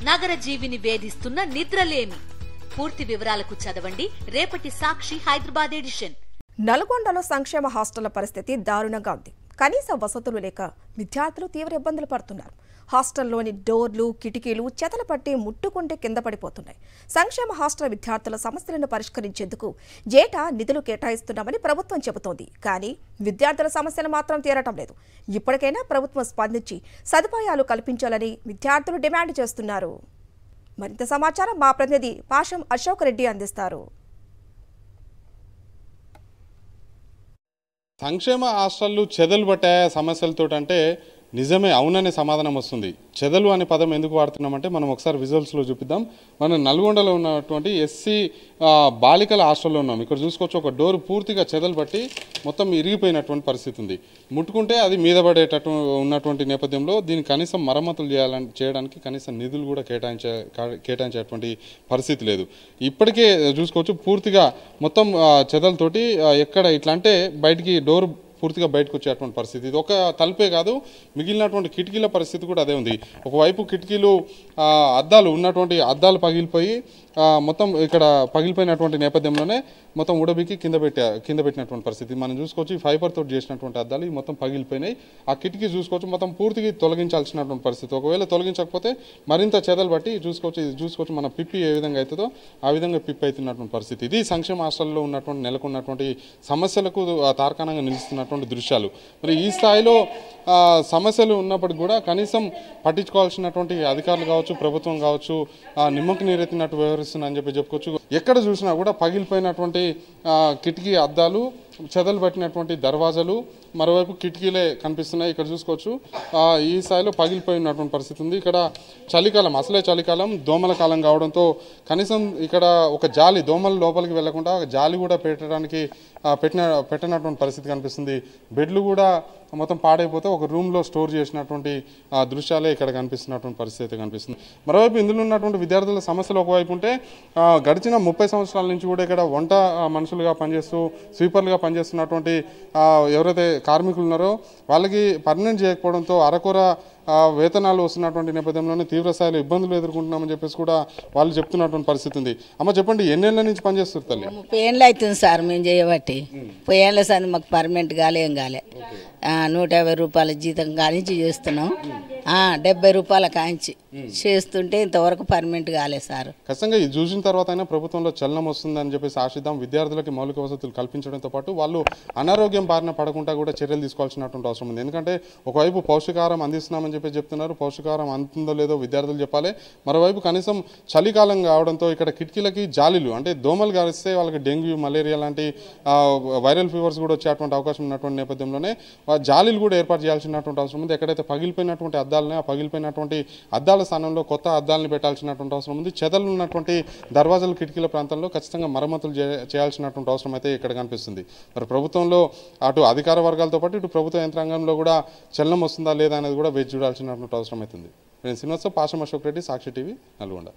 నగర జీవిని వేధిస్తున్న నిద్రలేమి. పూర్తి వివరాలకు చదవండి రేపటి సాక్షి హైదరాబాద్ ఎడిషన్. నల్గొండలో సంక్షేమ హాస్టళ్ల పరిస్థితి దారుణంగా ఉంది. కనీస వసతులు లేక విద్యార్థులు తీవ్ర ఇబ్బందులు పడుతున్నారు. హాస్టల్లోని డోర్లు, కిటికీలు చెదలు పట్టి ముట్టుకుంటే కింద పడిపోతున్నాయి. సంక్షేమ హాస్టల్ విద్యార్థుల సమస్యలను పరిష్కరించేందుకు ఏటా నిధులు కేటాయిస్తున్నామని ప్రభుత్వం చెబుతోంది. కానీ విద్యార్థుల సమస్యలు మాత్రం తీరటం లేదు. ఇప్పటికైనా ప్రభుత్వం స్పందించి సదుపాయాలు కల్పించాలని విద్యార్థులు డిమాండ్ చేస్తున్నారు. మరింత సమాచారం మా ప్రతినిధి పాషం అశోక్ రెడ్డి అందిస్తారు. సంక్షేమ హాస్టళ్లు చెదలు పట్టాయా సమస్యలతో అంటే నిజమే, అవుననే సమాధానం వస్తుంది. చెదలు అనే పదం ఎందుకు వాడుతున్నామంటే మనం ఒకసారి విజువల్స్లో చూపిద్దాం. మనం నల్గొండలో ఉన్నటువంటి ఎస్సీ బాలికల హాస్టల్లో ఉన్నాం. ఇక్కడ చూసుకోవచ్చు, ఒక డోర్ పూర్తిగా చెదలు పట్టి మొత్తం ఇరిగిపోయినటువంటి పరిస్థితి ఉంది. ముట్టుకుంటే అది మీద పడేటట్టు ఉన్నటువంటి నేపథ్యంలో దీన్ని కనీసం మరమ్మతులు చేయడానికి కనీసం నిధులు కూడా కేటాయించేటువంటి పరిస్థితి లేదు. ఇప్పటికే చూసుకోవచ్చు, పూర్తిగా మొత్తం చెదలతోటి ఎక్కడ ఇట్లా అంటే బయటికి డోర్ పూర్తిగా బయటకు వచ్చేటువంటి పరిస్థితి. ఇది ఒక తలుపే కాదు, మిగిలినటువంటి కిటికీల పరిస్థితి కూడా అదే ఉంది. ఒకవైపు కిటికీలు అద్దాలు ఉన్నటువంటి అద్దాలు పగిలిపోయి మొత్తం ఇక్కడ పగిలిపోయినటువంటి నేపథ్యంలోనే మొత్తం ఉడబికి కింద పెట్టినటువంటి పరిస్థితి మనం చూసుకోవచ్చు. ఈ ఫైబర్ తోటి చేసినటువంటి అద్దాలు మొత్తం పగిలిపోయినాయి. ఆ కిటికీ చూసుకోవచ్చు, మొత్తం పూర్తిగా తొలగించాల్సినటువంటి పరిస్థితి. ఒకవేళ తొలగించకపోతే మరింత చెదలు బట్టి చూసుకోవచ్చు మన పిప్పి ఏ విధంగా అవుతుందో ఆ విధంగా పిప్పి అవుతున్నటువంటి పరిస్థితి. ఇది సంక్షేమ హాస్టల్లో నెలకొన్నటువంటి సమస్యలకు తార్కాణంగా నిలుస్తున్నటువంటి దృశ్యాలు. మరి ఈ స్థాయిలో సమస్యలు ఉన్నప్పటికీ కూడా కనీసం పట్టించుకోవాల్సినటువంటి అధికారులు కావచ్చు, ప్రభుత్వం కావచ్చు నిమ్మకు నీరెత్తినట్టు వ్యవహరిస్తుందని చెప్పుకోవచ్చు. ఎక్కడ చూసినా కూడా పగిలిపోయినటువంటి కిటికీ అద్దాలు, చెదలు పట్టినటువంటి దర్వాజాలు, మరోవైపు కిటికీలే కనిపిస్తున్నాయి. ఇక్కడ చూసుకోవచ్చు, ఈ స్థాయిలో పగిలిపోయినటువంటి పరిస్థితి ఉంది. ఇక్కడ చలికాలం, అసలే చలికాలం, దోమల కాలం కావడంతో కనీసం ఇక్కడ ఒక జాలి, దోమలు లోపలికి వెళ్లకుండా ఒక జాలి కూడా పెట్టినటువంటి పరిస్థితి కనిపిస్తుంది. బెడ్లు కూడా మొత్తం పాడైపోతే ఒక రూమ్లో స్టోర్ చేసినటువంటి దృశ్యాలే ఇక్కడ కనిపిస్తున్నటువంటి పరిస్థితి కనిపిస్తుంది. మరోవైపు ఇందులో ఉన్నటువంటి విద్యార్థుల సమస్యలు ఒకవైపు ఉంటే గడిచిన 30 సంవత్సరాల నుంచి కూడా ఇక్కడ వంట మనుషులుగా పనిచేస్తూ స్వీపర్లుగా పనిచేస్తున్నటువంటి ఎవరైతే కార్మికులు ఉన్నారో వాళ్ళకి పర్మనెంట్ చేయకపోవడంతో అరకొర వేతనాలు వస్తున్నటువంటి నేపథ్యంలోనే తీవ్ర స్థాయిలో ఇబ్బందులు ఎదుర్కొంటున్నామని చెప్పేసి కూడా వాళ్ళు చెప్తున్నటువంటి పరిస్థితి ఉంది. అమ్మ చెప్పండి, ఎన్నేళ్ల నుంచి పనిచేస్తారు తల్లి? 30 ఏళ్ళు అవుతుంది సార్ మేము చేయబట్టి. 30 ఏళ్ళ సార్ మాకు పర్మనెంట్ ఏం కాలే. 150 రూపాయల జీతం కానించి చేస్తున్నాం. 70 రూపాయల కాంచి చేస్తుంటే ఇంతవరకు పర్మనెంట్ కాలేదు సార్. ఖచ్చితంగా ఇది చూసిన తర్వాత అయినా ప్రభుత్వంలో చలనం వస్తుందని చెప్పేసి ఆశిద్దాం. విద్యార్థులకి మౌలిక వసతులు కల్పించడంతో పాటు వాళ్ళు అనారోగ్యం బారిన పడకుండా కూడా చర్యలు తీసుకోవాల్సినటువంటి అవసరం ఉంది. ఎందుకంటే ఒకవైపు పౌష్టికాహారం అందిస్తున్నామని చెప్పి చెప్తున్నారు, పౌష్టికాహారం అందుతుందో లేదో విద్యార్థులు చెప్పాలి. మరోవైపు కనీసం చలికాలం కావడంతో ఇక్కడ కిటికీలకి జాలీలు, అంటే దోమలు గారిస్తే వాళ్ళకి డెంగ్యూ, మలేరియా లాంటి వైరల్ ఫీవర్స్ కూడా వచ్చేటువంటి అవకాశం ఉన్నటువంటి నేపథ్యంలోనే జాలీలు కూడా ఏర్పాటు చేయాల్సినటువంటి అవసరం ఉంది. ఎక్కడైతే పగిలిపోయినటువంటి అద్దాలని ఆ పగిలిపోయినటువంటి అద్దాల స్థానంలో కొత్త అద్దాలని పెట్టాల్సినటువంటి అవసరం ఉంది. చెదలు ఉన్నటువంటి దర్వాజాలు, కిటికీల ప్రాంతంలో ఖచ్చితంగా మరమ్మతులు చేయాల్సినటువంటి అవసరం అయితే ఇక్కడ కనిపిస్తుంది. మరి ప్రభుత్వంలో అటు అధికార వర్గాలతో పాటు ఇటు ప్రభుత్వ యంత్రాంగంలో కూడా చలనం వస్తుందా లేదా అనేది కూడా వేచి చూడాల్సినటువంటి అవసరం అవుతుంది. నేను శ్రీనివాసరావు, పాషం అశోక్ రెడ్డి, సాక్షి టీవీ, నల్గొండ.